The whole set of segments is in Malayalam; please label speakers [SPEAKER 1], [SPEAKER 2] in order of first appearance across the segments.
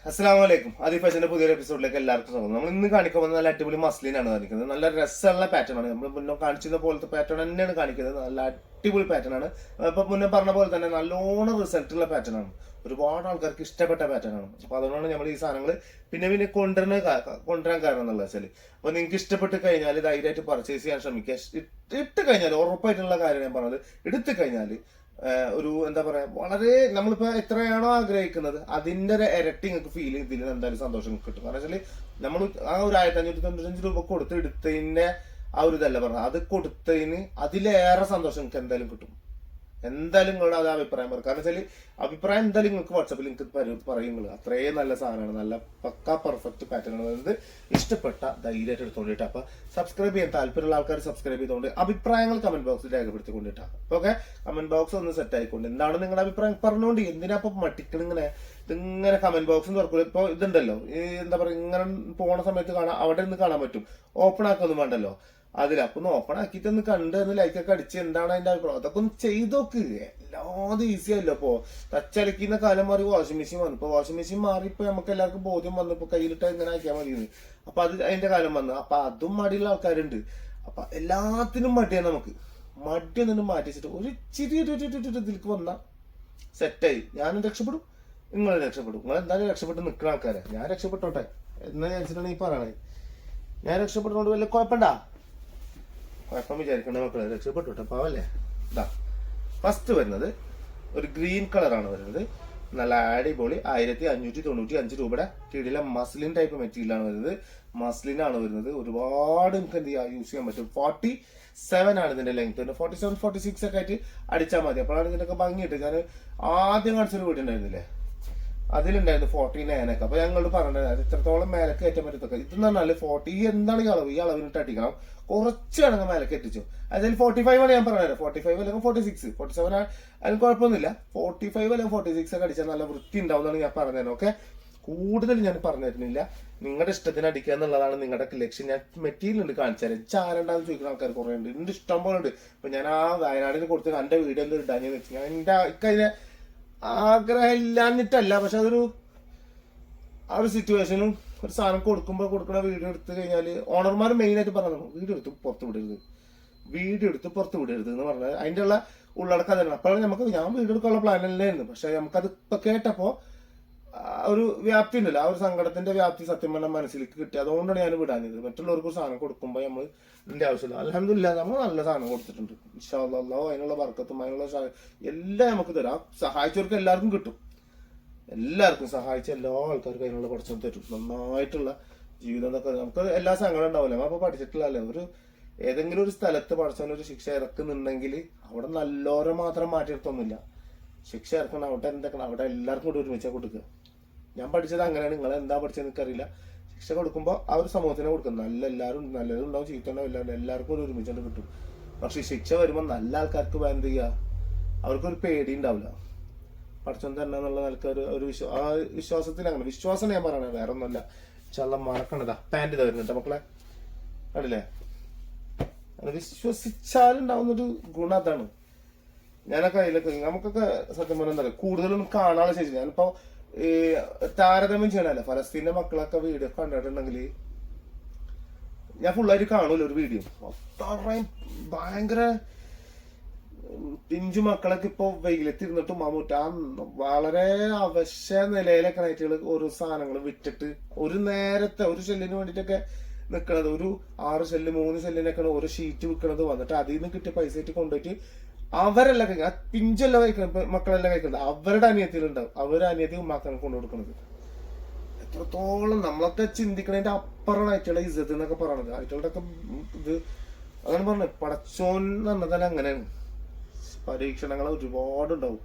[SPEAKER 1] അസ്സലാമു അലൈക്കും. ആദിഫ് ഫാഷന്റെ പുതിയൊരു എപ്പിസോഡിലേക്ക് എല്ലാവർക്കും സ്വാഗതം. നമ്മൾ ഇന്ന് കാണിക്കാൻ പോകുന്നത് നല്ല അടിപൊളി മസ്ലിനാണ് കാണിക്കുന്നത്. നല്ല രസമുള്ള പാറ്റേൺ ആണ്. നമ്മൾ മുന്നേ കാണിച്ചിരുന്ന പോലത്തെ പാറ്റേൺ തന്നെയാണ് കാണിക്കുന്നത്. നല്ല അടിപൊളി പാറ്റേൺ ആണ്. ഇപ്പൊ മുന്നേ പറഞ്ഞ പോലെ തന്നെ നല്ലോണം റിസൾട്ട് ഉള്ള പാറ്റേൺ ആണ്. ഒരുപാട് ആൾക്കാർക്ക് ഇഷ്ടപ്പെട്ട പാറ്റേൺ ആണ്. അപ്പൊ അതുകൊണ്ടാണ് നമ്മൾ ഈ സാധനങ്ങൾ പിന്നെ കൊണ്ടുവരാൻ കാരണം എന്നുള്ളത് വെച്ചാൽ, അപ്പൊ നിങ്ങൾക്ക് ഇഷ്ടപ്പെട്ട് കഴിഞ്ഞാൽ ധൈര്യമായിട്ട് പർച്ചേസ് ചെയ്യാൻ ശ്രമിക്കുക. ഇട്ട് കഴിഞ്ഞാൽ ഉറപ്പായിട്ടുള്ള കാര്യം ഞാൻ പറഞ്ഞത്, എടുത്തു കഴിഞ്ഞാൽ ഒരു എന്താ പറയാ, വളരെ നമ്മളിപ്പോ എത്രയാണോ ആഗ്രഹിക്കുന്നത് അതിന്റെ ഒരു ഇരട്ടി നിങ്ങൾക്ക് ഫീൽ ഇതിൽ എന്തായാലും സന്തോഷം കിട്ടും. കാരണം വെച്ചാല് നമ്മൾ ആ ഒരു 1595 രൂപ കൊടുത്ത് എടുത്തതിന്റെ ആ ഒരു ഇതല്ല പറഞ്ഞത്, അത് കൊടുത്തതിന് അതിലേറെ സന്തോഷം നിങ്ങൾക്ക് എന്തായാലും കിട്ടും. എന്തായാലും നിങ്ങളുടെ അത് അഭിപ്രായം പറയും. കാരണം വെച്ചാൽ അഭിപ്രായം എന്തായാലും നിങ്ങൾക്ക് വാട്സാപ്പിൽ നിങ്ങൾക്ക് പറയുന്നത് അത്രയും നല്ല സാധനമാണ്. നല്ല പക്ക പെർഫെക്റ്റ് പാറ്റേൺ ആണ് വരുന്നത്. ഇഷ്ടപ്പെട്ട ധൈര്യമായിട്ട് എടുത്തോണ്ടിട്ട്. അപ്പൊ സബ്സ്ക്രൈബ് ചെയ്യാൻ താല്പര്യമുള്ള ആൾക്കാർ സബ്സ്ക്രൈബ് ചെയ്തുകൊണ്ട് അഭിപ്രായങ്ങൾ കമന്റ് ബോക്സിൽ രേഖപ്പെടുത്തിക്കൊണ്ടിട്ടാണ്. അപ്പൊ ഓക്കെ, കമന്റ് ബോക്സ് ഒന്ന് സെറ്റ് ആയിക്കൊണ്ട് എന്താണ് നിങ്ങളുടെ അഭിപ്രായം പറഞ്ഞുകൊണ്ട്. എന്തിനാ ഇപ്പൊ മട്ടിക്കണിങ്ങനെ ഇതിങ്ങനെ കമന്റ് ബോക്സ് തുറക്കില്ല. ഇപ്പൊ ഇതുണ്ടല്ലോ, ഈ എന്താ പറയാ, ഇങ്ങനെ പോണ സമയത്ത് കാണാം, അവിടെ നിന്ന് കാണാൻ പറ്റും. ഓപ്പൺ ആക്കൊന്നും വേണ്ടല്ലോ അതിൽ. അപ്പൊ ഒന്ന് ഓപ്പൺ ആക്കിയിട്ട് ഒന്ന് കണ്ട് ഒന്ന് ലൈക്കൊക്കെ അടിച്ച് എന്താണ് അതിന്റെ അഭിപ്രായം അതൊക്കെ ഒന്ന് ചെയ്തോക്ക്. എല്ലാതും ഈസി അല്ലോ. ഇപ്പൊ തച്ചലക്കുന്ന കാലം മാറി വാഷിംഗ് മെഷീൻ വന്നു. ഇപ്പൊ വാഷിംഗ് മെഷീൻ മാറി ഇപ്പൊ നമുക്ക് എല്ലാവർക്കും ബോധ്യം വന്നു. ഇപ്പൊ കയ്യിലിട്ട് ഇങ്ങനെ ആക്കിയാൽ മതി. അപ്പൊ അത് അതിന്റെ കാലം വന്നു. അപ്പൊ അതും മടിയുള്ള ആൾക്കാരുണ്ട്. അപ്പൊ എല്ലാത്തിനും മടിയാണ് നമുക്ക്. മടി ഒന്നും മാറ്റി വെച്ചിട്ട് ഒരു ഇതിലേക്ക് വന്ന സെറ്റായി. ഞാനും രക്ഷപ്പെടും, നിങ്ങളും രക്ഷപ്പെടും. നിങ്ങൾ എന്തായാലും രക്ഷപ്പെട്ട് നിൽക്കുന്ന ആൾക്കാരെ. ഞാൻ രക്ഷപ്പെട്ടോട്ടെ എന്ന് വിചാരിച്ചിട്ടാണ് ഈ പറയണത്. ഞാൻ രക്ഷപ്പെടുന്നോണ്ട് വല്ല കുഴപ്പമുണ്ടാ? കുഴപ്പം വിചാരിക്കണ്ട മക്കളെ, രക്ഷപ്പെട്ടോട്ടെ പാവല്ലേ. ഇതാ ഫസ്റ്റ് വരുന്നത് ഒരു ഗ്രീൻ കളറാണ് വരുന്നത്. നല്ല അടിപൊളി 1595 രൂപയുടെ കീഴിലെ മസ്ലിൻ ടൈപ്പ് മെറ്റീരിയൽ ആണ് വരുന്നത്. മസ്ലിൻ ആണ് വരുന്നത്. ഒരുപാട് നിങ്ങൾക്ക് എന്ത് ചെയ്യാം, യൂസ് ചെയ്യാൻ പറ്റും. 47 ആണ് ഇതിന്റെ ലെങ്ത്. 47, 46 ഒക്കെ ആയിട്ട് അടിച്ചാൽ മതി. അപ്പോഴാണ് ഇതിനൊക്കെ ഭംഗിയിട്ട്. ഞാൻ ആദ്യം കാണിച്ചൊരു വീട് ഉണ്ടായിരുന്നില്ലേ, അതിലുണ്ടായിരുന്നു 49 ഒക്കെ. അപ്പൊ ഞങ്ങളോട് പറഞ്ഞത് അത് ഇത്രത്തോളം മേലക്ക് കയറ്റാൻ പറ്റത്തൊക്കെ. ഇതെന്ന് പറഞ്ഞാല് 40 എന്താണ് ഈ അളവ്, ഈ അളവിനിട്ട് അടിക്കണം. കുറച്ച് കണങ്ങ് മേലക്ക് എത്തിച്ചു. അതിൽ 45 ആണ് ഞാൻ പറഞ്ഞത്. 45 അല്ലെങ്കിൽ 46, 47 അതിന് കുഴപ്പമൊന്നുമില്ല. 45 അല്ലെങ്കിൽ 46 ഒക്കെ അടിച്ചാൽ നല്ല വൃത്തി ഉണ്ടാവുന്നതാണ് ഞാൻ പറഞ്ഞത്. ഓക്കെ, കൂടുതൽ ഞാൻ പറഞ്ഞു തരുന്നില്ല. നിങ്ങളുടെ ഇഷ്ടത്തിന് അടിക്കുക എന്നുള്ളതാണ് നിങ്ങളുടെ ലക്ഷ്യം. ഞാൻ മെറ്റീരിയൽ ഉണ്ട് കാണിച്ചാൽ ചാരണ്ടാന്ന് ചോദിക്കുന്ന ആൾക്കാർ കുറെ ഉണ്ട്. എന്റെ ഇഷ്ടം പോലെ ഉണ്ട്. ഇപ്പൊ ഞാൻ ആ വയനാടിന് കൊടുത്ത് എന്റെ വീഡിയോ എന്ത് ഇടാന്ന് വെച്ച് ഞാൻ എന്റെ കഴിഞ്ഞ ആഗ്രഹം ഇല്ലാഞ്ഞിട്ടല്ല, പക്ഷെ അതൊരു ആ ഒരു സിറ്റുവേഷനും ഒരു സാധനം കൊടുക്കുന്ന വീഡിയോ എടുത്തു കഴിഞ്ഞാൽ ഓണർമാർ മെയിൻ ആയിട്ട് പറഞ്ഞു വീഡിയോ എടുത്ത് പുറത്ത് വിടരുത് എന്ന് പറഞ്ഞാൽ അതിന്റെ ഉള്ള ഉള്ളടക്കം തന്നെ. അപ്പോഴാണ് നമുക്ക് ഞാൻ വീഡിയോ എടുക്കാനുള്ള പ്ലാൻ അല്ലായിരുന്നു. പക്ഷെ നമുക്കത് ഇപ്പൊ കേട്ടപ്പോ ഒരു വ്യാപ്തി ഉണ്ടല്ലോ, ആ ഒരു സങ്കടത്തിന്റെ വ്യാപ്തി സത്യം പറഞ്ഞാൽ മനസ്സിലേക്ക് കിട്ടി. അതുകൊണ്ടാണ് ഞാൻ വിടാഞ്ഞത്. മറ്റുള്ളവർക്ക് സാധനം കൊടുക്കുമ്പോൾ നമ്മൾ ഇതിന്റെ ആവശ്യമില്ല. അൽഹംദുലില്ലാ നമ്മൾ നല്ല സാധനം കൊടുത്തിട്ടുണ്ട്. ഇൻഷാ അല്ലാഹ് അതിനുള്ള ബർക്കത്തും അതിനുള്ള എല്ലാം നമുക്ക് തരാം. സഹായിച്ചവർക്ക് എല്ലാവർക്കും കിട്ടും. എല്ലാവർക്കും സഹായിച്ച എല്ലാ ആൾക്കാർക്കും അതിനുള്ള കുറച്ചും തരും. നന്നായിട്ടുള്ള ജീവിതം എന്നൊക്കെ നമുക്ക് എല്ലാ സങ്കടം ഉണ്ടാവില്ല. അപ്പൊ പഠിച്ചിട്ടില്ലല്ലേ, ഒരു ഏതെങ്കിലും ഒരു സ്ഥലത്ത് പഠിച്ചവനൊരു ശിക്ഷ ഇറക്കുന്നുണ്ടെങ്കിൽ അവിടെ നല്ലോരെ മാത്രം മാറ്റിയെടുത്തൊന്നുമില്ല. ശിക്ഷ ഇറക്കണം അവിടെ എന്തൊക്കെ അവിടെ എല്ലാവർക്കും കൂടി ഒരുമിച്ചാൽ കൊടുക്കുക. ഞാൻ പഠിച്ചത് അങ്ങനെയാണ്. നിങ്ങൾ എന്താ പഠിച്ചതെന്ന് എനിക്കറിയില്ല. ശിക്ഷ കൊടുക്കുമ്പോൾ ആ ഒരു സമൂഹത്തിനെ കൊടുക്കും. എല്ലാവരും നല്ലതും ഉണ്ടാവും, ചീത്ത ഉണ്ടാവും. എല്ലാവർക്കും ഒരു ഒരുമിച്ചുകൊണ്ട് കിട്ടും. പക്ഷെ ശിക്ഷ വരുമ്പോൾ നല്ല ആൾക്കാർക്ക് എന്ത് ചെയ്യുക, അവർക്കൊരു പേടി ഉണ്ടാവില്ല. പഠിച്ചോൻ തന്നെ എന്നുള്ള നിലക്ക് ഒരു ആ വിശ്വാസത്തിൽ അങ്ങനെ വിശ്വാസം ഞാൻ പറയണേ, വേറെ ഒന്നുമല്ല. ചള്ള മറക്കണതാ പാൻറ് ഇതാ വരുന്നുണ്ട് മക്കളെ, കണ്ടില്ലേ? വിശ്വസിച്ചാലുണ്ടാവുന്നൊരു ഗുണം അതാണ്. ഞാനൊക്കെ അതിലൊക്കെ നമുക്കൊക്കെ സത്യം പറഞ്ഞാൽ എന്താ പറയുക, കൂടുതലൊന്നും കാണാനുള്ള ശേഷി. ഞാനിപ്പോ ഈ താരതമ്യം ചെയ്യണല്ലോ, ഫലസ്തീന്റെ മക്കളൊക്കെ വീഡിയോ കണ്ടിട്ടുണ്ടെങ്കിൽ ഞാൻ ഫുള്ളായിട്ട് കാണൂല ഒരു വീഡിയോ. അത്രയും ഭയങ്കര പിഞ്ചു മക്കളൊക്കെ ഇപ്പൊ വെയിലത്തിരുന്നിട്ടും മമ്മൂറ്റ വളരെ അവശ്യ നിലയിലൊക്കെ നൈറ്റുകൾ ഓരോ സാധനങ്ങൾ വിറ്റിട്ട് ഒരു നേരത്തെ ഒരു ഷെല്ലിന് വേണ്ടിട്ടൊക്കെ നിൽക്കണത്. ഒരു 6 ഷെല്ല് 3 ഷെല്ലിനൊക്കെയാണ് ഓരോ ഷീറ്റ് വിൽക്കണത്. വന്നിട്ട് അതിൽ നിന്ന് കിട്ടിയ പൈസ ആയിട്ട് കൊണ്ടുപോയിട്ട് അവരെല്ലാം കഴിക്കണം. ആ പിഞ്ചെല്ലാം കഴിക്കണം, മക്കളെല്ലാം കഴിക്കുന്നത് അവരുടെ അനിയത്തിലുണ്ടാവും. അവരുടെ അനിയത്തി ഉമ്മാക്കാണ് കൊണ്ടു കൊടുക്കുന്നത്. എത്രത്തോളം നമ്മളൊക്കെ ചിന്തിക്കണതിന്റെ അപ്പുറമാണ് ആയിട്ടുള്ള ഇസ്സത്ത് എന്നൊക്കെ പറയണത്. ആയിട്ടുള്ള ഒക്കെ ഇത് അതാണ് പറഞ്ഞത്. പടച്ചോൻ എന്ന് പറഞ്ഞാൽ അങ്ങനെയാണ്. പരീക്ഷണങ്ങൾ ഒരുപാടുണ്ടാവും.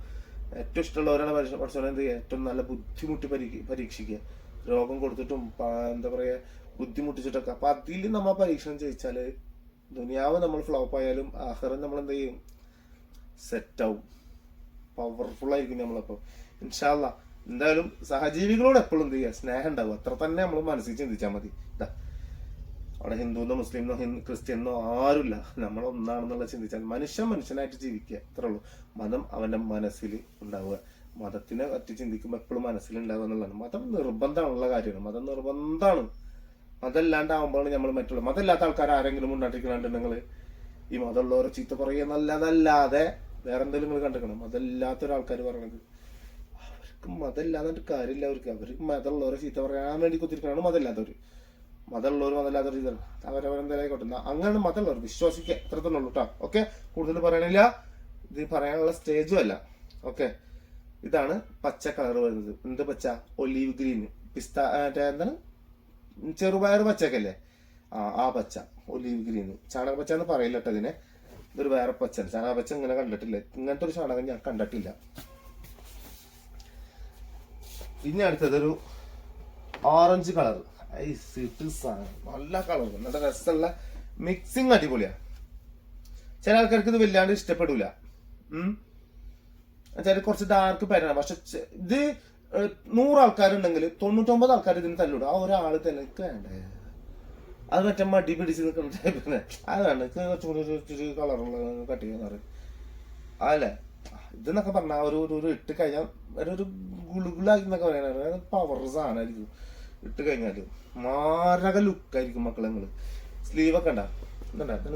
[SPEAKER 1] ഏറ്റവും ഇഷ്ടമുള്ളവരാണ് പഠിച്ചോനെ എന്ത് ചെയ്യുക, ഏറ്റവും നല്ല ബുദ്ധിമുട്ടി പരീക്ഷിക്കുക. രോഗം കൊടുത്തിട്ടും എന്താ പറയാ ബുദ്ധിമുട്ടിച്ചിട്ടൊക്കെ. അപ്പൊ അതിൽ നമ്മൾ പരീക്ഷണം ജയിച്ചാല് ദുനിയാവ് നമ്മൾ ഫ്ലോപ്പ് ആയാലും ആഖിറം നമ്മൾ എന്ത് ചെയ്യും, സെറ്റാവും. പവർഫുൾ ആയിരിക്കും നമ്മളപ്പോ ഇൻഷാ അല്ലാഹ്. എന്തായാലും സഹജീവികളോട് എപ്പോഴും എന്ത് ചെയ്യുക, സ്നേഹം ഉണ്ടാവും. അത്ര തന്നെ നമ്മൾ മനസ്സിൽ ചിന്തിച്ചാൽ മതി. അവിടെ ഹിന്ദുന്നോ മുസ്ലിംന്നോ ക്രിസ്ത്യനോ ആരുമില്ല, നമ്മൾ ഒന്നാണെന്നുള്ള ചിന്തിച്ചാൽ മനുഷ്യനായിട്ട് ജീവിക്കുക, അത്രേ ഉള്ളൂ. മതം അവന്റെ മനസ്സിൽ ഉണ്ടാവുക. മതത്തിനെ പറ്റി ചിന്തിക്കുമ്പോൾ എപ്പോഴും മനസ്സിലുണ്ടാവുക എന്നുള്ളതാണ്. മതം നിർബന്ധമുള്ള കാര്യമാണ്, മതം നിർബന്ധമാണ്. മതമില്ലാണ്ടാവുമ്പോഴാണ് നമ്മൾ മറ്റുള്ള മതമില്ലാത്ത ആൾക്കാർ ആരെങ്കിലും ഉണ്ടാക്കിക്കണുണ്ടെങ്കിൽ ഈ മതമുള്ളവരെ ചീത്ത പറയുക നല്ലതല്ലാതെ വേറെ എന്തെങ്കിലും നിങ്ങൾ കണ്ടിരിക്കണം. മതമില്ലാത്തൊരാൾക്കാർ പറയണത് അവർക്ക് മതമില്ലാന്നിട്ട് കാര്യമില്ല. അവർക്ക് മതമുള്ളവരെ ചീത്ത പറയാൻ വേണ്ടി കുത്തിരിക്കണമാണ് മതമില്ലാത്തവർ. മതമുള്ളവർ ചീത്ത അവരവരെന്തായിക്കോട്ടെ. അങ്ങനെ മതമുള്ളവർ വിശ്വസിക്കുക, എത്ര തന്നെ ഉള്ളൂ കേട്ടോ. ഓക്കെ, കൂടുതൽ പറയണില്ല, ഇത് പറയാനുള്ള സ്റ്റേജും അല്ല. ഓക്കെ, ഇതാണ് പച്ച കളർ വരുന്നത്. എന്ത് പച്ച? ഒലീവ് ഗ്രീൻ, പിസ്ത എന്താണ്, ചെറുപയർ പച്ചക്കല്ലേ, ആ പച്ച, ഒലീവ് ഗ്രീൻ. ചാണക പച്ച എന്ന് പറയില്ല കേട്ടോ ഇതിനെ. ഇതൊരു വേറെ പച്ച. ചാണക പച്ച ഇങ്ങനെ കണ്ടിട്ടില്ല, ഇങ്ങനത്തെ ഒരു ചാണകം ഞാൻ കണ്ടിട്ടില്ല. ഇനി അടുത്തതൊരു ഓറഞ്ച് കളർ. നല്ല കളർ, നല്ല രസമുള്ള മിക്സിങ്, അടിപൊളിയാ. ചില ആൾക്കാർക്ക് ഇത് വല്ലാണ്ട് ഇഷ്ടപ്പെടൂല. ചില കുറച്ച് ഡാർക്ക് പാറ്റേൺ. പക്ഷെ ഇത് 100 ആൾക്കാരുണ്ടെങ്കിൽ 99 ആൾക്കാർ ഇതിന് തല്ലിടും. ആ ഒരാൾ തന്നെ വേണ്ടേ, അത് മറ്റേ മടി പിടിച്ച് നിൽക്കുന്ന ടൈപ്പിന് അതാണ് കുറച്ചുകൂടി കളറുള്ള കട്ട് ചെയ്യുന്നത്. അതല്ലേ ഇതെന്നൊക്കെ പറഞ്ഞാൽ ഒരു ഇട്ട് കഴിഞ്ഞാൽ ഒരു ഗുളുഗുളാക്കി എന്നൊക്കെ പറയാൻ പവർ സാധനമായിരിക്കും. ഇട്ട് കഴിഞ്ഞാല് മാരക ലുക്കായിരിക്കും മക്കളെ. നിങ്ങള് സ്ലീവൊക്കെ ഉണ്ടാ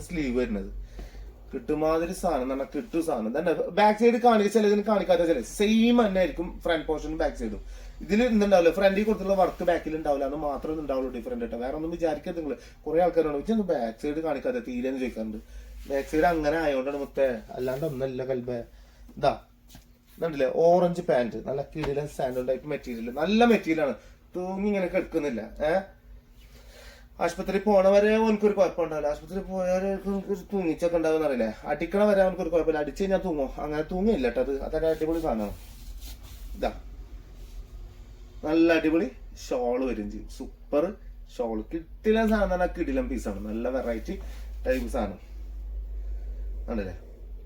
[SPEAKER 1] സ്ലീവ് വരുന്നത് കിട്ടുമാതിരി സാധനം തന്നെ, കിട്ടു സാധനം തന്നെ. ബാക്ക് സൈഡ് കാണിക്കുക, ചിലതിന് കാണിക്കാത്ത ചില സെയിം തന്നെ ആയിരിക്കും ഫ്രണ്ട് പോർഷനും ബാക്ക് സൈഡും. ഇതിൽ ഇന്നുണ്ടാവില്ല, ഫ്രണ്ടിൽ കൊടുത്തുള്ള വർക്ക് ബാക്കിൽ ഉണ്ടാവില്ല, അത് മാത്രമേ ഉണ്ടാവുള്ളൂ ഡിഫറെന്റ് ആയിട്ട്. വേറെ ഒന്നും വിചാരിക്കരുത് നിങ്ങൾ. കുറെ ആൾക്കാരാണ് വെച്ചാൽ ബാക്ക് സൈഡ് കാണിക്കാതെ തീരെന്ന് ചോദിക്കാറുണ്ട്. ബാക്ക് സൈഡ് അങ്ങനെ ആയതുകൊണ്ടാണ് മുത്തേ, അല്ലാണ്ട് ഒന്നല്ല കൽബേ. ഇതാ ഇതുണ്ടല്ലേ ഓറഞ്ച് പാന്റ്, നല്ല കിടിലൻ സാൻഡൽ ടൈപ്പ് മെറ്റീരിയൽ, നല്ല മെറ്റീരിയലാണ്. തൂങ്ങി ഇങ്ങനെ കിടക്കുന്നില്ല. ആശുപത്രി പോണ വരെ അവനക്കൊരു കുഴപ്പമുണ്ടാവില്ല. ആശുപത്രി പോയാൽ തൂങ്ങിച്ചൊക്കെ ഉണ്ടാവുന്ന അറിയില്ലേ. അടിക്കണ വരെ അവനക്കൊരു കുഴപ്പമില്ല, അടിച്ചു കഴിഞ്ഞാൽ തൂങ്ങോ, അങ്ങനെ തൂങ്ങിയില്ല കേട്ടോ. അതൊരു അടിപൊളി സാധനമാണ്. ഇതാ നല്ല അടിപൊളി ഷോള് വരും ചെയ്യും. സൂപ്പർ ഷോള്, കിട്ടില്ല സാധനം, കിടിലൻ പീസാണ്. നല്ല വെറൈറ്റി ടൈപ്പ് സാധനം ആണല്ലേ.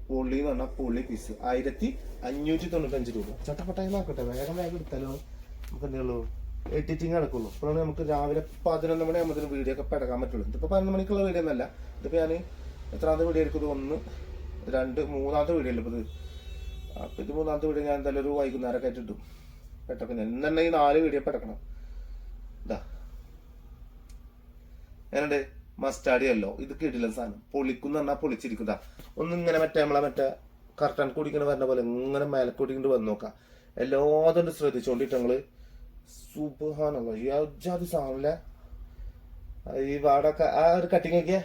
[SPEAKER 1] പൊള്ളി എന്ന് പറഞ്ഞാൽ പൊള്ളി പീസ് 1595 രൂപ. ചട്ടപ്പട്ടായി നോക്കട്ടെ, വേഗം എടുത്താലോ. നമുക്ക് എന്തെയുള്ളൂ എഡിറ്റിങ് നടക്കുള്ളൂ. അപ്പോഴാണ് നമുക്ക് രാവിലെ 11 മണി ആകുമ്പോൾ വീഡിയോ ഒക്കെ പെടക്കാൻ പറ്റുള്ളൂ. ഇതിപ്പോൾ 11 മണിക്കുള്ള വീഡിയോ ഒന്നല്ല. ഇതിപ്പോൾ ഞാൻ എത്രാമത്തെ വീഡിയോ ആയിരിക്കും? 1, 2, 3-ാമത്തെ വീഡിയോ അല്ലേ ഇപ്പോൾ ഇത്. അപ്പോൾ ഇത് 3-ാമത്തെ വീഡിയോ ഞാൻ എന്തായാലും ഒരു വൈകുന്നേരമൊക്കെ ആയിട്ട് ഇട്ടും പെട്ടൊക്കെ. ഞാൻ ഇന്ന് തന്നെ ഈ 4 വീഡിയോ പെടക്കണം. ഇതാ ഞാനുണ്ട് മസ്റ്റാർഡ് യെല്ലോ. ഇത് കിടിലൻ സാധനം, പൊളിക്കുന്ന പറഞ്ഞാൽ പൊളിച്ചിരിക്കുന്നതാ. ഒന്നിങ്ങനെ മറ്റേ കർട്ടൻ കൂടിങ്ങനെ വരുന്ന പോലെ ഇങ്ങനെ മേലക്കൂടിക്കൊണ്ട് വന്ന് നോക്കാം. എല്ലാതും ശ്രദ്ധിച്ചോണ്ടിട്ട് ഞങ്ങള് സുബ്ഹാനല്ലാഹ് യാജാതി സാധനല്ലേ. ഈ വാടൊക്കെ ആ ഒരു കട്ടിങ് ഒക്കെ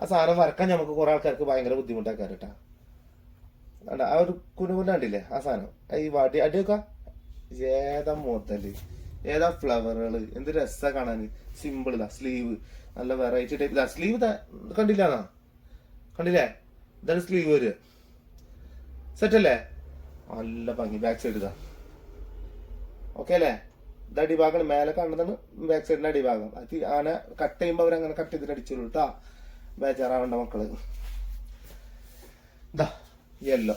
[SPEAKER 1] ആ സാധനം വരക്കാൻ നമുക്ക് കുറെ ആൾക്കാർക്ക് ഭയങ്കര ബുദ്ധിമുട്ടാക്കാരട്ടാ. ആ ഒരു കുനുകുനാണ്ടില്ലേ ആ സാധനം, ഈ വാടി അടിയൊക്കെ ഏതാ മുതല്, ഏതാ ഫ്ലവറുകള്, എന്ത് രസാ കാണാന്. സിമ്പിൾ ഇതാ സ്ലീവ്, നല്ല വെറൈറ്റി ടൈപ്പ്. ഇതാ സ്ലീവ് കണ്ടില്ലാന്നാ, കണ്ടില്ലേ? ഇതാണ് സ്ലീവ് വരിക. സെറ്റല്ലേ? നല്ല ഭംഗി. ബാക്ക് സൈഡ് ഇതാ. ഓക്കെ അല്ലേ? ഇത് അടിഭാഗമാണ്, മേലെ കാണുന്നതാണ് ബാക്ക് സൈഡിന്റെ അടിഭാഗം. അത് അങ്ങനെ കട്ട് ചെയ്യുമ്പോൾ അവരങ്ങനെ കട്ട് ചെയ്തിട്ട് അടിച്ചോളൂ കേട്ടാ, ബേജാറാവണ്ട മക്കള്. ഇതാ യെല്ലോ,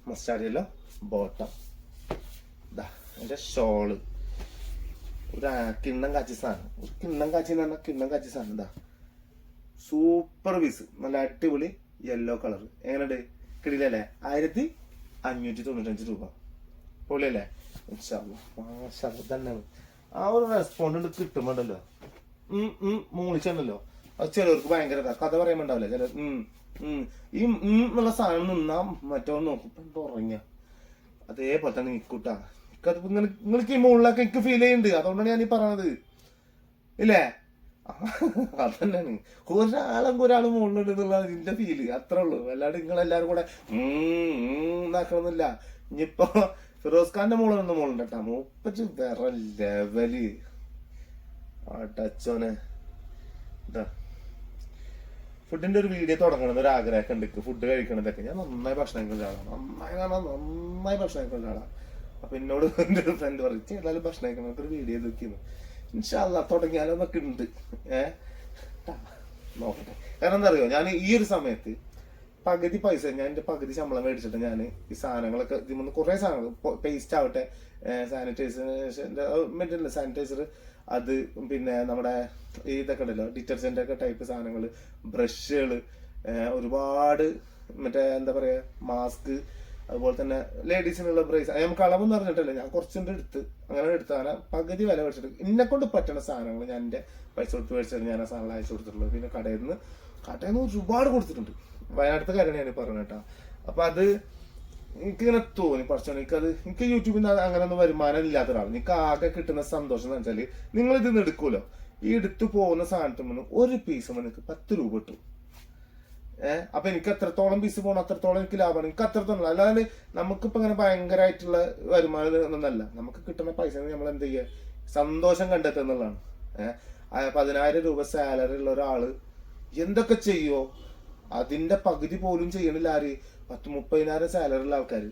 [SPEAKER 1] മസ്റ്റാർഡ് യെല്ലോ ബോട്ടം. ഇതാ എന്റെ ഷോള്, ഒരു കിണ്ണം കാച്ചി സാധനം. ഒരു കിണ്ണം കാച്ചി എന്ന് പറഞ്ഞാൽ കിണ്ണം കാച്ചി സാധനം. ഇതാ സൂപ്പർ പീസ്, നല്ല അടിപൊളി യെല്ലോ കളർ. എങ്ങനെയുണ്ട്? കിടിലല്ലേ? 1595 രൂപ. പൊളിയല്ലേ? തന്നെയാണ്. ആ ഒരു റെസ്പോണ്ട് കിട്ടുമ്പോണ്ടല്ലോ മൂളിച്ചുണ്ടല്ലോ, അത് ചിലവർക്ക് ഭയങ്കര കഥ പറയുമ്പോണ്ടാവില്ല. ചില ഈ എന്നുള്ള സാധനം നിന്നാ മറ്റോ നോക്കും ഉറങ്ങിയ അതേപോലെ തന്നെ നിക്കൂട്ടാ. നിങ്ങൾക്ക് ഈ മുകളിലൊക്കെ എനിക്ക് ഫീൽ ചെയ്യുന്നുണ്ട്, അതുകൊണ്ടാണ് ഞാൻ ഈ പറയണത് ഇല്ലേ. അതന്നെയാണ്, ഒരാളും മുകളിലുണ്ട് എന്നുള്ള ഇതിന്റെ ഫീല്, അത്രേ ഉള്ളൂ. അല്ലാണ്ട് നിങ്ങളെല്ലാരും കൂടെ ഇതാക്കണമെന്നില്ല. ഇനിയിപ്പോ ഫിറോസ് ഖാന്റെ മോളൊന്നും മോളുണ്ട് കേട്ടാ, മൂപ്പച്ച് വേറെ ലെവല് ടച്ചോനെ. ഇതാ ഫുഡിന്റെ ഒരു വീഡിയോ തുടങ്ങണമെന്ന് ഒരു ആഗ്രഹമൊക്കെ ഉണ്ട്, ഫുഡ് കഴിക്കണതൊക്കെ. ഞാൻ നന്നായി ഭക്ഷണം കഴിക്കുന്ന ഒരാളാണ്, നന്നായി ഭക്ഷണം കഴിക്കുന്ന ഒരാളാണ്. അപ്പൊ എന്നോട് എന്റെ ഒരു ഫ്രണ്ട് പറഞ്ഞു ഏതായാലും ഭക്ഷണം കഴിക്കണം, നമുക്കൊരു വീഡിയോ നോക്കിയിരുന്നു. ഇൻഷാ അല്ലാഹ് തുടങ്ങിയാലോന്നൊക്കെ ഉണ്ട്. നോക്കട്ടെ. കാരണം എന്താ അറിയോ, ഞാൻ ഈ ഒരു സമയത്ത് പകുതി പൈസ, ഞാൻ എന്റെ പകുതി ശമ്പളം മേടിച്ചിട്ട് ഞാൻ ഈ സാധനങ്ങളൊക്കെ ഇതിൽ കുറെ സാധനങ്ങൾ, പേസ്റ്റ് ആവട്ടെ, സാനിറ്റൈസർ, അത് പിന്നെ നമ്മുടെ ഇതൊക്കെ ഉണ്ടല്ലോ ഡിറ്റർജന്റ് ഒക്കെ ടൈപ്പ് സാധനങ്ങൾ, ബ്രഷുകള്, ഒരുപാട് മറ്റേ എന്താ പറയാ മാസ്ക്, അതുപോലെ തന്നെ ലേഡീസിനുള്ള ബ്രേസ്. നമുക്ക് അളവെന്ന് പറഞ്ഞിട്ടില്ല, ഞാൻ കുറച്ചുകൊണ്ട് എടുത്ത് അങ്ങനെ എടുത്ത് അങ്ങനെ പകുതി വില മേടിച്ചിട്ട് എന്നെ കൊണ്ട് പറ്റുന്ന സാധനങ്ങൾ ഞാൻ എൻ്റെ പൈസ കൊടുത്ത് മേടിച്ചിട്ട് ഞാൻ ആ സാധനങ്ങൾ അയച്ചു കൊടുത്തിട്ടുള്ളത്. പിന്നെ കടയിൽ നിന്ന് ഒരുപാട് കൊടുത്തിട്ടുണ്ട്. വയനാട്ടിലത്തെ കാര്യമാണ് ഞാൻ പറഞ്ഞത് കേട്ടോ. അപ്പൊ അത് എനിക്കിങ്ങനെ തോന്നി പഠിച്ചോ, എനിക്ക് യൂട്യൂബിൽ നിന്ന് അങ്ങനെ ഒന്നും വരുമാനം ഇല്ലാത്ത ഒരാൾ. എനിക്ക് ആകെ കിട്ടുന്ന സന്തോഷം എന്ന് വെച്ചാൽ നിങ്ങൾ ഇതിന്ന് എടുക്കൂലോ, ഈ എടുത്തു പോകുന്ന സാധനത്തിൽ ഒരു പീസ് നിങ്ങൾക്ക് 10 രൂപ കിട്ടും. അപ്പൊ എനിക്ക് എത്രത്തോളം പീസ് പോകണം അത്രത്തോളം എനിക്ക് ലാഭമാണ്. എനിക്ക് അത്രത്തോളം, അല്ലാതെ നമുക്കിപ്പോ ഇങ്ങനെ ഭയങ്കരമായിട്ടുള്ള വരുമാനം ഒന്നല്ല. നമുക്ക് കിട്ടുന്ന പൈസ നമ്മൾ എന്ത് ചെയ്യുക, സന്തോഷം കണ്ടെത്തുക എന്നുള്ളതാണ്. 10,000 രൂപ സാലറി ഉള്ള ഒരാള് എന്തൊക്കെ ചെയ്യോ അതിന്റെ പകുതി പോലും ചെയ്യണില്ല. ആര് 10-30,000 സാലറി ഉള്ള ആൾക്കാർ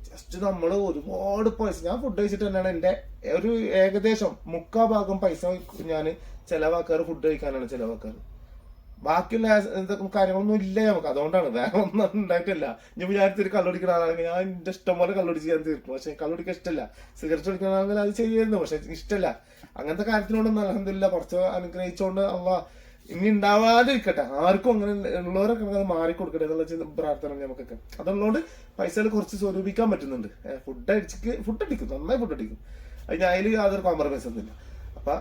[SPEAKER 1] ജസ്റ്റ് നമ്മൾ ഒരുപാട് പൈസ, ഞാൻ ഫുഡ് കഴിച്ചിട്ട് തന്നെയാണ് എൻ്റെ ഒരു ഏകദേശം 3/4 ഭാഗം പൈസ ഞാൻ ചിലവാക്കാറ് ഫുഡ് കഴിക്കാനാണ് ചിലവാക്കാറ്. ബാക്കിയുള്ള കാര്യങ്ങളൊന്നും ഇല്ല നമുക്ക്, അതുകൊണ്ടാണ്, വേറെ ഒന്നും ഉണ്ടായിട്ടില്ല. ഞാൻ വിചാരിച്ചൊരു കള്ളുടിക്കുന്ന ആളാണെങ്കിൽ ഞാൻ എൻ്റെ ഇഷ്ടം പോലെ കള്ളുടിച്ച് ഞാൻ തീർക്കും. പക്ഷെ കള്ളുടിക്കാൻ ഇഷ്ടമല്ല. സിഗരറ്റ് കുടിക്കണമെങ്കിൽ അത് ചെയ്യായിരുന്നു, പക്ഷെ ഇഷ്ടമല്ല. അങ്ങനത്തെ കാര്യത്തിനോടൊന്നും അൽഹംദുലില്ലാ കുറച്ച് അനുഗ്രഹിച്ചുകൊണ്ട് അള്ളാ ഇനി ഉണ്ടാവാതിരിക്കട്ടെ, ആർക്കും അങ്ങനെ ഉള്ളവരൊക്കെ അത് മാറിക്കൊടുക്കട്ടെ എന്നുള്ള പ്രാർത്ഥന നമുക്കൊക്കെ. അതുള്ളതുകൊണ്ട് പൈസകൾ കുറച്ച് സ്വരൂപിക്കാൻ പറ്റുന്നുണ്ട്. ഫുഡ് അടിക്കും, നന്നായി ഫുഡ് അടിക്കും. അതിൽ യാതൊരു കോംപ്രമൈസ് ഒന്നുമില്ല. അപ്പൊ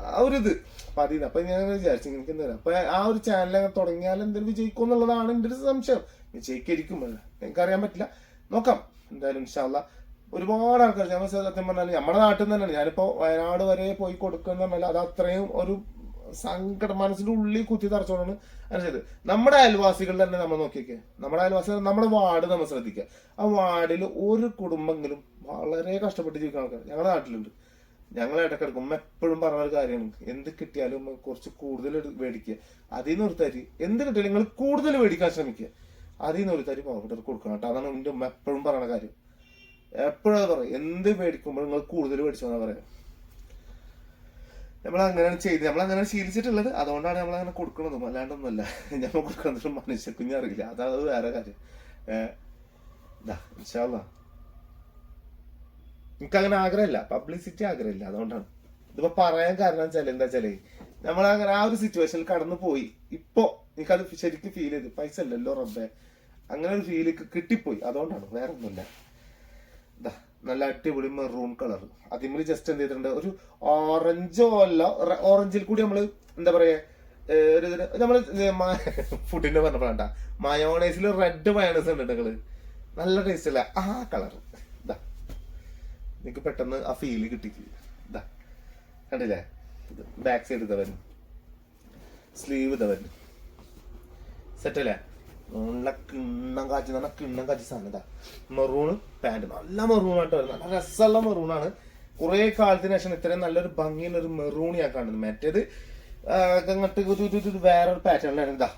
[SPEAKER 1] ആ ഒരു ഇത് പതിന്. അപ്പൊ ഞാൻ വിചാരിച്ചു എനിക്ക് എന്താ അപ്പൊ ആ ഒരു ചാനൽ തുടങ്ങിയാൽ എന്തെങ്കിലും വിജയിക്കും എന്നുള്ളതാണ് എൻ്റെ ഒരു സംശയം. വിജയിക്കായിരിക്കും എനിക്കറിയാൻ പറ്റില്ല, നോക്കാം എന്തായാലും ഇൻഷാ അല്ലാഹ്. ഒരുപാട് ആൾക്കാർ ഞാൻ സത്യം പറഞ്ഞാൽ നമ്മുടെ നാട്ടിൽ നിന്ന് തന്നെയാണ്. ഞാനിപ്പോ വയനാട് വരെ പോയി കൊടുക്കുന്ന പറഞ്ഞാൽ അത് അത്രയും ഒരു സങ്കടം മനസ്സിന്റെ ഉള്ളിൽ കുത്തി തറച്ചോണ്ടാണ് അങ്ങനെ ചെയ്ത്. നമ്മുടെ അയൽവാസികൾ തന്നെ നമ്മൾ നോക്കിയൊക്കെ, നമ്മുടെ അയൽവാസികൾ നമ്മുടെ വാർഡ് നമ്മൾ ശ്രദ്ധിക്കുക. ആ വാർഡിൽ ഒരു കുടുംബമെങ്കിലും വളരെ കഷ്ടപ്പെട്ട് ജീവിക്കുന്ന ആൾക്കാർ ഞങ്ങളുടെ നാട്ടിലുണ്ട്. ഞങ്ങൾ ഇടക്കിടക്ക് ഉമ്മ എപ്പോഴും പറഞ്ഞ ഒരു കാര്യമാണ്, എന്ത് കിട്ടിയാലും ഉമ്മ കുറച്ച് കൂടുതൽ മേടിക്കുക. അതിൽ നിന്ന് ഒരു തരി എന്ത് കിട്ടിയാലും നിങ്ങൾ കൂടുതൽ മേടിക്കാൻ ശ്രമിക്കുക. അതിൽ നിന്ന് ഒരു തരി പാവപ്പെട്ടവർക്ക് കൊടുക്കണം കേട്ടോ. അതാണ് എൻ്റെ ഉമ്മ എപ്പോഴും പറയുന്ന കാര്യം. എപ്പോഴും അത് പറയും, എന്ത് മേടിക്കുമ്പോൾ നിങ്ങൾ കൂടുതൽ മേടിച്ചോന്നാ പറയാം. നമ്മൾ അങ്ങനെയാണ് ചെയ്ത്, നമ്മൾ അങ്ങനെ ശീലിച്ചിട്ടുള്ളത്. അതുകൊണ്ടാണ് നമ്മൾ അങ്ങനെ കൊടുക്കണതും, അല്ലാണ്ടൊന്നുമല്ല. നമ്മൾ കൊടുക്കുന്നത് മനുഷ്യ കുഞ്ഞറിയില്ല, അതാണ് വേറെ കാര്യം. ഇൻഷാ അല്ലാഹ് എനിക്കങ്ങനെ ആഗ്രഹമില്ല, പബ്ലിസിറ്റി ആഗ്രഹമില്ല. അതുകൊണ്ടാണ് ഇതിപ്പോ പറയാൻ കാരണം വെച്ചാൽ എന്താ വെച്ചാലേ നമ്മൾ അങ്ങനെ ആ ഒരു സിറ്റുവേഷനിൽ കടന്നു പോയി. ഇപ്പൊ എനിക്കത് ശരിക്കും ഫീൽ ചെയ്ത്, പൈസ ഇല്ലല്ലോ റബ്ബേ, അങ്ങനെ ഒരു ഫീൽ കിട്ടിപ്പോയി. അതുകൊണ്ടാണ്, വേറെ ഒന്നുമില്ല. നല്ല അടിപൊളി മെറൂൺ കളർ. അതിൽ ജസ്റ്റ് എന്ത് ചെയ്തിട്ടുണ്ട്, ഒരു ഓറഞ്ചോ അല്ല, ഓറഞ്ചിൽ കൂടി നമ്മള് എന്താ പറയാ ഒരു നമ്മള് ഫുഡിന്റെ പറഞ്ഞ മയോണൈസിൽ റെഡ് മയോണൈസ് ഉണ്ട് നിങ്ങള്, നല്ല ടേസ്റ്റ് അല്ല ആ കളർ. ഇതാ നിനക്ക് പെട്ടെന്ന് ആ ഫീല് കിട്ടിക്ക്. ഇതാ കണ്ടില്ലേ, ബാക്ക് സൈഡ് ഇതവൻ, സ്ലീവ് ഇതവൻ, സെറ്റല്ലേ, നല്ല കിണ്ണം കാച്ചി സാധനം. ഇതാ മെറൂണ് പാന്റ്, നല്ല മെറൂണായിട്ട് വരുന്നത്, നല്ല രസമുള്ള മെറൂണാണ്. കുറെ കാലത്തിന് ശേഷം ഇത്രയും നല്ലൊരു ഭംഗിയുള്ള ഒരു മെറൂൺ ഞാൻ കാണുന്നത്. മറ്റേത് അങ്ങോട്ട് വേറൊരു പാറ്റേണിലാണ്. ഇതാ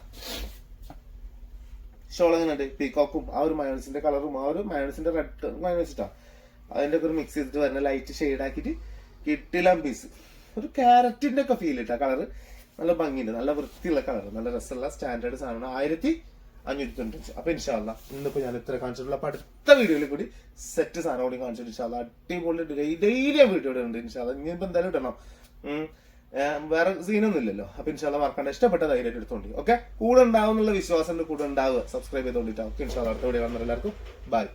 [SPEAKER 1] ഷോൾ എങ്ങനെയുണ്ട്, പീകോക്കും ആ ഒരു മയോണൈസിന്റെ കളറും ആ ഒരു മയോണൈസിന്റെ റെഡ് മയോണൈസിട്ടാ അതിന്റെ ഒക്കെ ഒരു മിക്സ് ചെയ്തിട്ട് വരുന്ന ലൈറ്റ് ഷെയ്ഡ് ആക്കിയിട്ട് കിട്ടില്ല പീസ്. ഒരു ക്യാരറ്റിന്റെ ഒക്കെ ഫീൽ ഇട്ടാ കളറ്, നല്ല ഭംഗിയുണ്ട്, നല്ല വൃത്തിയുള്ള കളർ, നല്ല രസമുള്ള സ്റ്റാൻഡേർഡ് സാധനമാണ്. 1595. അപ്പൊ ഇൻഷാ അല്ലാഹ് ഇന്നിപ്പോ ഞാൻ ഇത്ര കാണിച്ചിട്ടുള്ള. അപ്പൊ അടുത്ത വീഡിയോയിൽ കൂടി സെറ്റ് സാധനം കൂടി കാണിച്ചിട്ട് ഇൻഷാ അല്ലാഹ് അടിപൊളി ഡെയിലി വീഡിയോ ഉണ്ട് ഇൻഷാ അല്ലാഹ്. ഇനിയിപ്പോ എന്തായാലും ഇടണം, വേറെ സീനൊന്നും ഇല്ലല്ലോ. അപ്പൊ ഇൻഷാ അല്ലാഹ് മറക്കണ്ട, ഇഷ്ടപ്പെട്ട ധൈര്യമായിട്ട് എടുത്തോണ്ടി. ഓക്കെ, കൂടെ ഉണ്ടാവും എന്നുള്ള വിശ്വാസം കൂടെ ഉണ്ടാവുക. സബ്സ്ക്രൈബ് ചെയ്തോണ്ടിട്ടാ. ഓക്കെ, ഇൻഷാ അല്ലാഹ് അടുത്ത വീഡിയോ കാണുന്ന എല്ലാവർക്കും ബൈ.